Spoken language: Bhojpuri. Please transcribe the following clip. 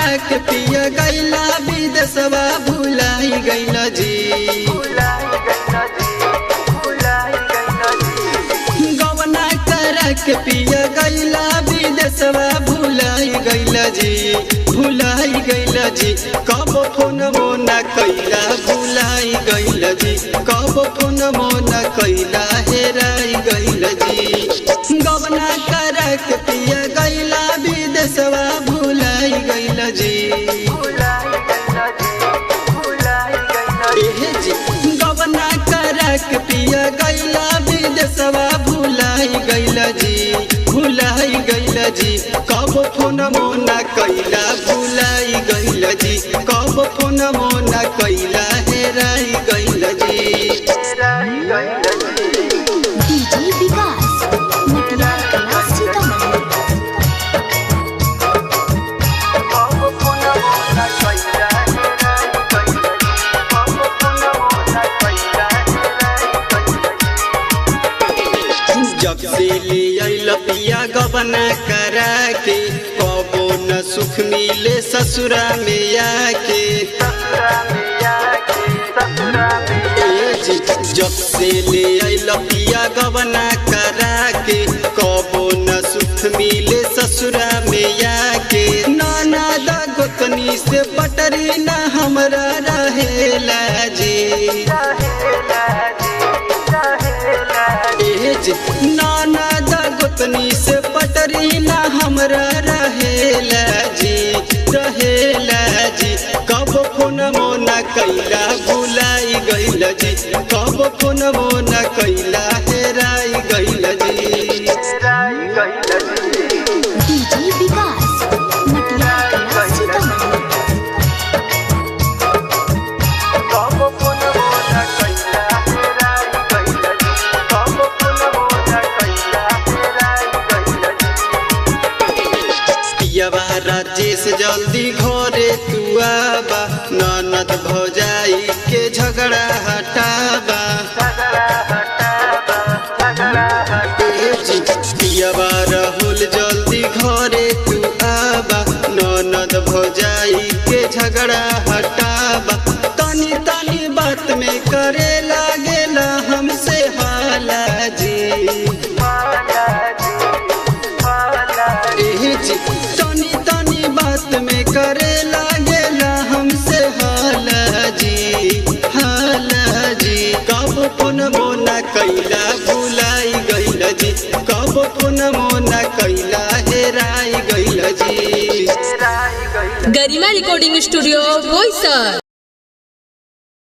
करा के पिया गैला विदेशवा भुलाई गैला जी। गवना करा के पिया गैला विदेशवा भुलाई गैला जी, भुलाई गैला जी। कब फोन मोना कैला भुलाई गैला जी, कब फोन मोना कैला हेराई गैला जी। गवना करा के पिया गैला विदेशवा भुलाई गैला जी, गवना करा के पिया गैला विदेशवा भुलाई गैला जी, भुलाई गैला जी। कब फोन मोना कैला भुलाई गैला जी, कब फोन मोना कैला हेराई गैला जी। डीजे विकास मटियार कला सीतामढ़ी। जब से ले आइल पिया गबना करा के, कबो न सुख मिले ससुरा में आके। जब से ले आइल पिया गबना करा के, कबो न सुख मिले ससुरा में आके। नाना दा गोतनी से पटरी न हमरा रहेला जी, नाना दा गोतनी से पटरी ना हमरा रहेला जी, रहेला जी। कब फोन मोना कैला भुलाई गैला जी, कब फोन मोना कैला हेराई गैला जी। डीजे विकास मटियार कला सीतामढ़ी। राजेश जल्दी घरे तू आबा, ननद भौजाई के झगड़ा हटाबा। पियवा राहुल जल्दी घरे तू आबा, ननद भौजाई के झगड़ा हटाबा। तनी तनी बात में करे लागेला हमसे हाला जी, तनी तनी बात में करे लागेला हमसे हाला जी, हाला जी। कब फोन मोना कैला भुलाई गैला जी, कब फोन मोना कैला हेराई गैला जी। गरिमा रिकॉर्डिंग स्टूडियो बोईसर।